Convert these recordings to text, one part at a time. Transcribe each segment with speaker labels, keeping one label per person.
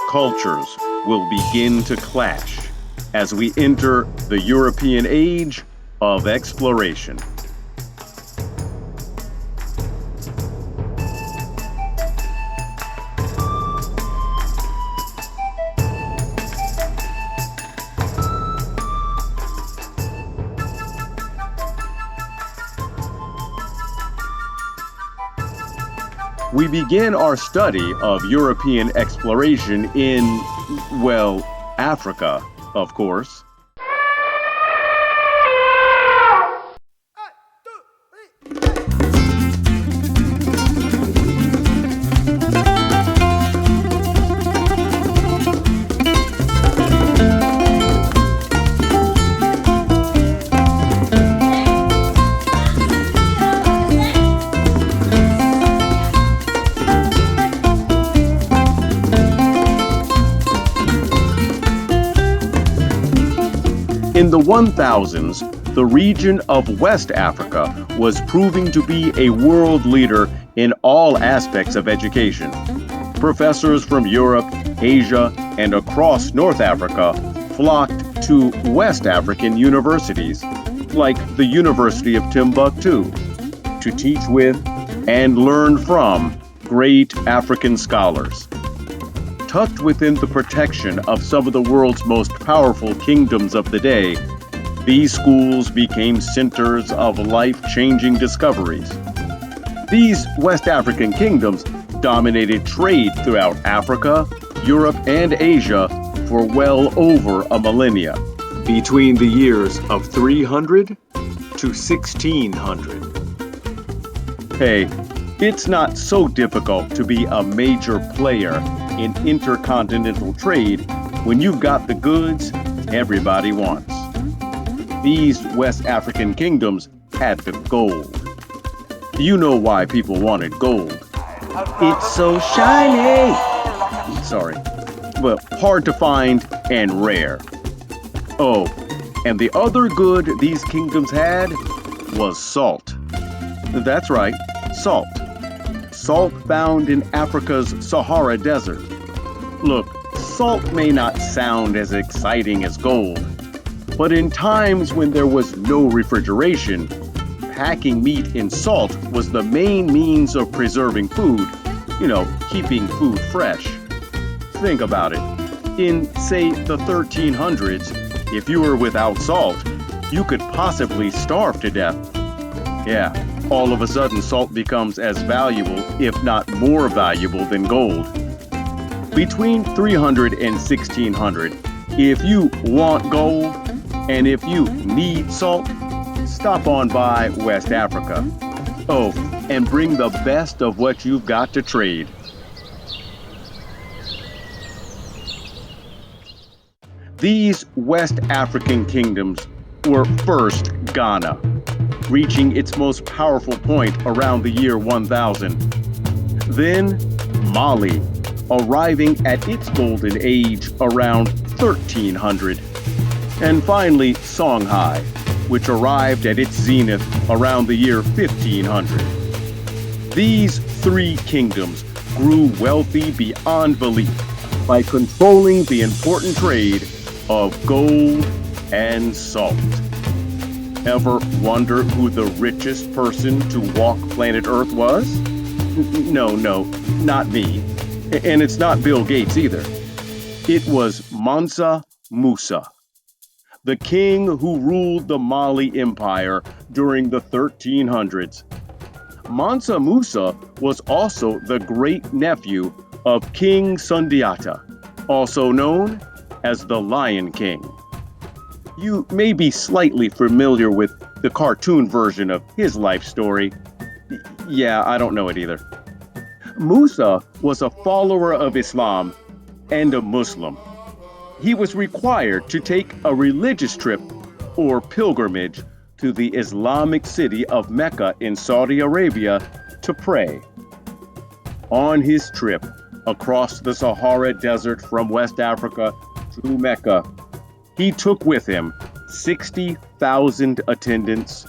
Speaker 1: cultures will begin to clash as we enter the European age of exploration. We begin our study of European exploration in, well, Africa, of course. In the 1000s, the region of West Africa was proving to be a world leader in all aspects of education. Professors from Europe, Asia, and across North Africa flocked to West African universities, like the University of Timbuktu, to teach with and learn from great African scholars. Tucked within the protection of some of the world's most powerful kingdoms of the day, these schools became centers of life-changing discoveries. These West African kingdoms dominated trade throughout Africa, Europe, and Asia for well over a millennia, between the years of 300 to 1600. Hey, it's not so difficult to be a major player in intercontinental trade when you've got the goods everybody wants. These West African kingdoms had the gold. You know why people wanted gold. It's so shiny! Sorry. Well, hard to find and rare. Oh, and the other good these kingdoms had was salt. That's right, salt. Salt found in Africa's Sahara Desert. Look, salt may not sound as exciting as gold, but in times when there was no refrigeration, packing meat in salt was the main means of preserving food, keeping food fresh. Think about it. In, say, the 1300s, if you were without salt, you could possibly starve to death. Yeah. All of a sudden, salt becomes as valuable, if not more valuable, than gold. Between 300 and 1600, if you want gold and if you need salt, stop on by West Africa. Oh, and bring the best of what you've got to trade. These West African kingdoms were first Ghana, reaching its most powerful point around the year 1000. Then Mali, arriving at its golden age around 1300. And finally Songhai, which arrived at its zenith around the year 1500. These three kingdoms grew wealthy beyond belief by controlling the important trade of gold and salt. Ever wonder who the richest person to walk planet Earth was? No, not me. And it's not Bill Gates either. It was Mansa Musa, the king who ruled the Mali Empire during the 1300s. Mansa Musa was also the great-nephew of King Sundiata, also known as the Lion King. You may be slightly familiar with the cartoon version of his life story. Yeah, I don't know it either. Musa was a follower of Islam and a Muslim. He was required to take a religious trip or pilgrimage to the Islamic city of Mecca in Saudi Arabia to pray. On his trip across the Sahara Desert from West Africa to Mecca, he took with him 60,000 attendants,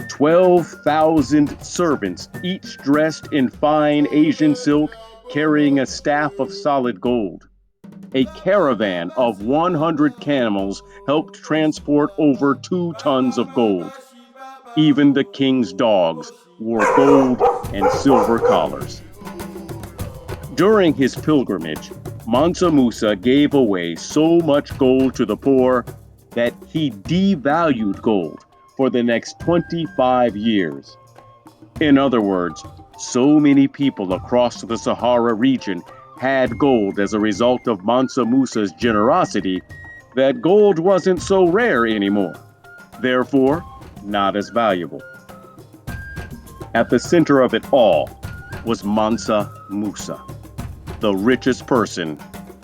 Speaker 1: 12,000 servants, each dressed in fine Asian silk, carrying a staff of solid gold. A caravan of 100 camels helped transport over 2 tons of gold. Even the king's dogs wore gold and silver collars. During his pilgrimage, Mansa Musa gave away so much gold to the poor that he devalued gold for the next 25 years. In other words, so many people across the Sahara region had gold as a result of Mansa Musa's generosity that gold wasn't so rare anymore, therefore, not as valuable. At the center of it all was Mansa Musa, the richest person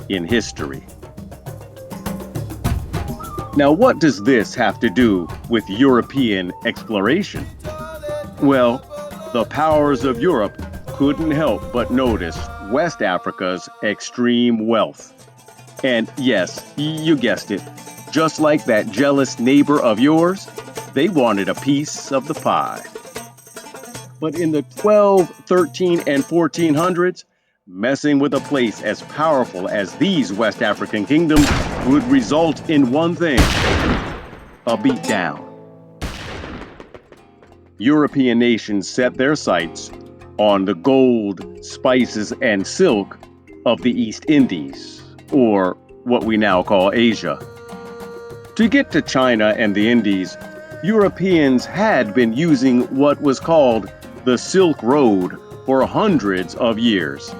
Speaker 1: in history. Now, what does this have to do with European exploration? Well, the powers of Europe couldn't help but notice West Africa's extreme wealth. And yes, you guessed it, just like that jealous neighbor of yours, they wanted a piece of the pie. But in the 12, 13, and 1400s, messing with a place as powerful as these West African kingdoms would result in one thing: a beatdown. European nations set their sights on the gold, spices, and silk of the East Indies, or what we now call Asia. To get to China and the Indies, Europeans had been using what was called the Silk Road for hundreds of years.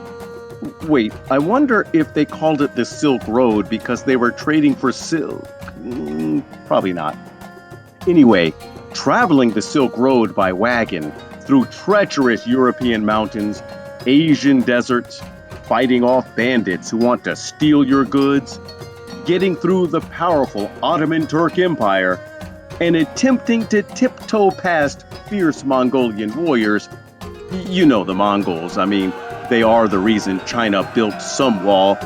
Speaker 1: Wait, I wonder if they called it the Silk Road because they were trading for silk. Probably not. Anyway, traveling the Silk Road by wagon through treacherous European mountains, Asian deserts, fighting off bandits who want to steal your goods, getting through the powerful Ottoman Turk Empire, and attempting to tiptoe past fierce Mongolian warriors. You know the Mongols. I mean, they are the reason China built some wall.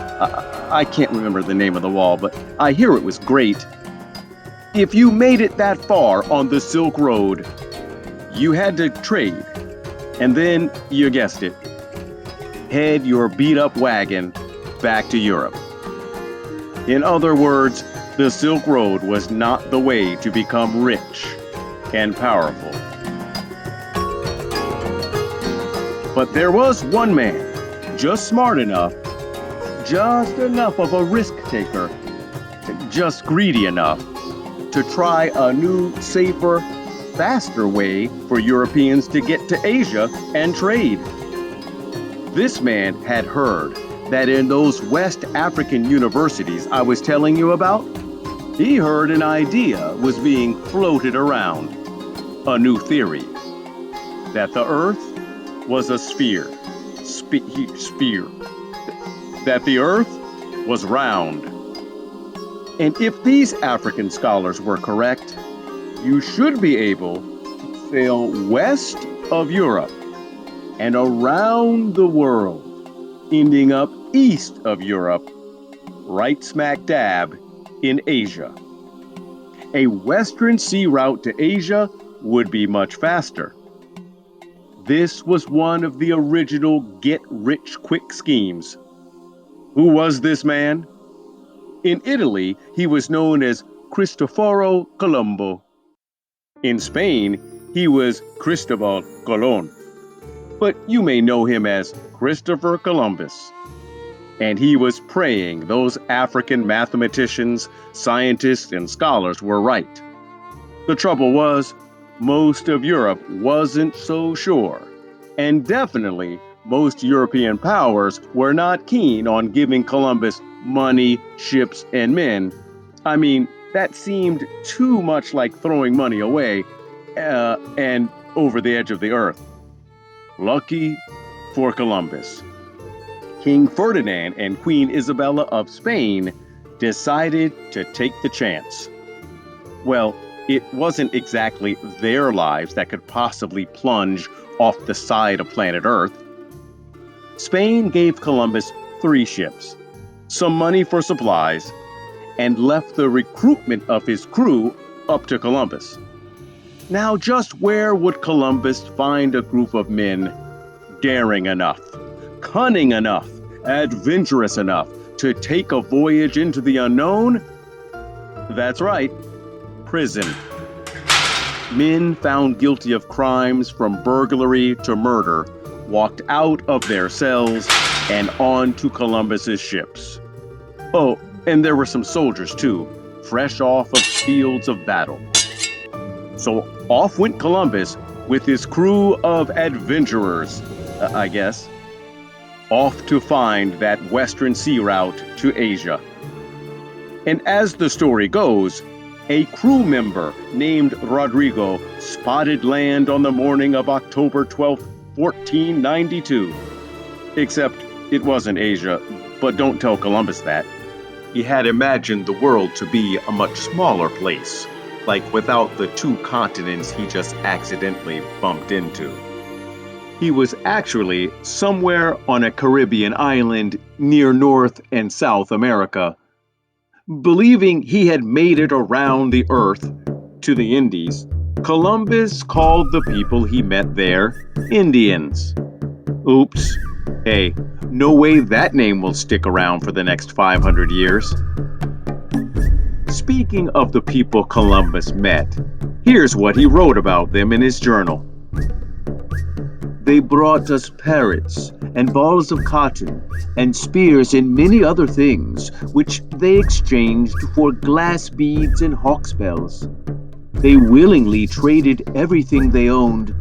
Speaker 1: I can't remember the name of the wall, but I hear it was great. If you made it that far on the Silk Road, you had to trade. And then, you guessed it, head your beat-up wagon back to Europe. In other words, the Silk Road was not the way to become rich and powerful. But there was one man, just smart enough, just enough of a risk taker, just greedy enough to try a new, safer, faster way for Europeans to get to Asia and trade. This man had heard that in those West African universities I was telling you about, he heard an idea was being floated around, a new theory, that the Earth was a sphere, that the Earth was round. And if these African scholars were correct, you should be able to sail west of Europe and around the world, ending up east of Europe, right smack dab in Asia. A western sea route to Asia would be much faster. This was one of the original get-rich-quick schemes. Who was this man? In Italy, he was known as Cristoforo Colombo. In Spain, he was Cristobal Colon. But you may know him as Christopher Columbus. And he was praying those African mathematicians, scientists, and scholars were right. The trouble was, most of Europe wasn't so sure. And definitely, most European powers were not keen on giving Columbus money, ships, and men. I mean, that seemed too much like throwing money away and over the edge of the earth. Lucky for Columbus, King Ferdinand and Queen Isabella of Spain decided to take the chance. Well, it wasn't exactly their lives that could possibly plunge off the side of planet Earth. Spain gave Columbus 3 ships, some money for supplies, and left the recruitment of his crew up to Columbus. Now, just where would Columbus find a group of men daring enough, cunning enough, adventurous enough to take a voyage into the unknown? That's right, prison. Men found guilty of crimes from burglary to murder walked out of their cells and onto Columbus's ships. Oh, and there were some soldiers too, fresh off of fields of battle. So off went Columbus with his crew of adventurers, I guess, off to find that western sea route to Asia. And as the story goes, a crew member named Rodrigo spotted land on the morning of October 12, 1492. Except it wasn't Asia, but don't tell Columbus that. He had imagined the world to be a much smaller place, like without the two continents he just accidentally bumped into. He was actually somewhere on a Caribbean island near North and South America. Believing he had made it around the earth to the Indies, Columbus called the people he met there Indians. Oops. Hey, no way that name will stick around for the next 500 years. Speaking of the people Columbus met, here's what he wrote about them in his journal. They brought us parrots and balls of cotton and spears and many other things, which they exchanged for glass beads and hawksbells. They willingly traded everything they owned.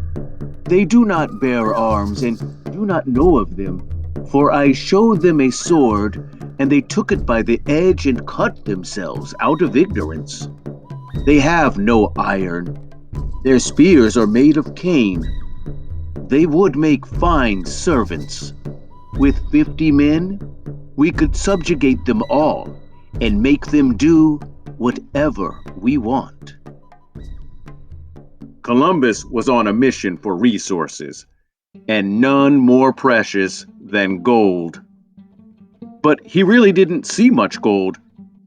Speaker 1: They do not bear arms and do not know of them, for I showed them a sword, and they took it by the edge and cut themselves out of ignorance. They have no iron. Their spears are made of cane. They would make fine servants. With 50 men, we could subjugate them all and make them do whatever we want. Columbus was on a mission for resources, and none more precious than gold. But he really didn't see much gold.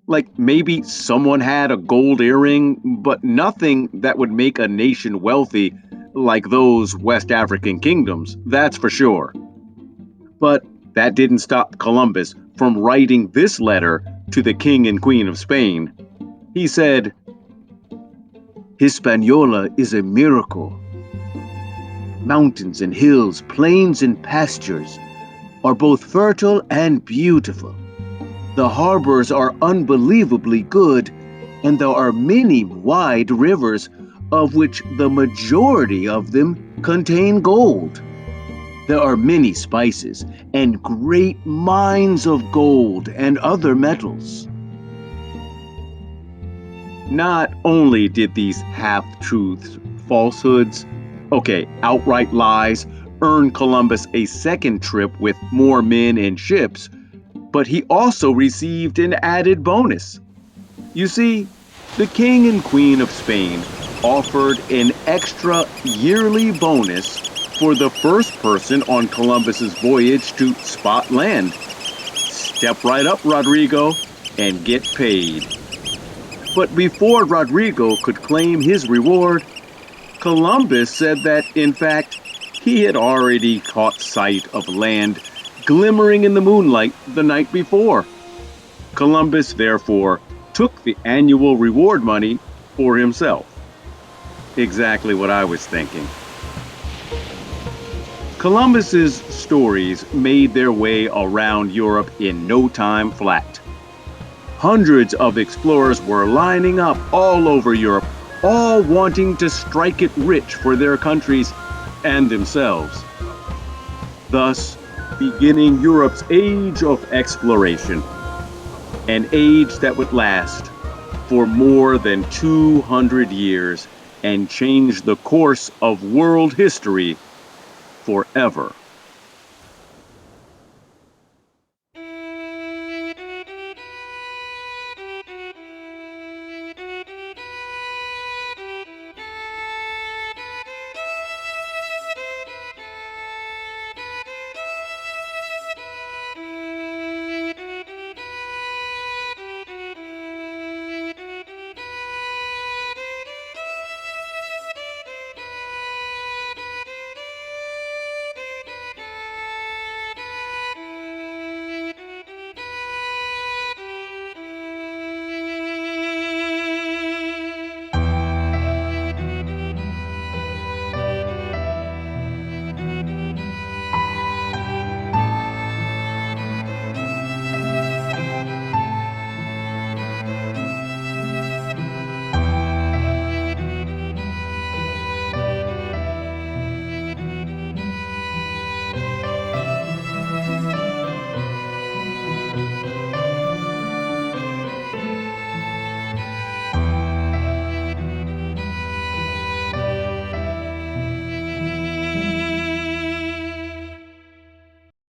Speaker 1: Like maybe someone had a gold earring, but nothing that would make a nation wealthy like those West African kingdoms, that's for sure. But that didn't stop Columbus from writing this letter to the King and Queen of Spain. He said, Hispaniola is a miracle. Mountains and hills, plains and pastures are both fertile and beautiful. The harbors are unbelievably good, and there are many wide rivers, of which the majority of them contain gold. There are many spices and great mines of gold and other metals. Not only did these half-truths, falsehoods, outright lies, earn Columbus a second trip with more men and ships, but he also received an added bonus. You see, the King and Queen of Spain offered an extra yearly bonus for the first person on Columbus's voyage to spot land. Step right up, Rodrigo, and get paid. But before Rodrigo could claim his reward, Columbus said that, in fact, he had already caught sight of land glimmering in the moonlight the night before. Columbus, therefore, took the annual reward money for himself. Exactly what I was thinking. Columbus's stories made their way around Europe in no time flat. Hundreds of explorers were lining up all over Europe, all wanting to strike it rich for their countries and themselves. Thus, beginning Europe's age of exploration, an age that would last for more than 200 years and change the course of world history forever.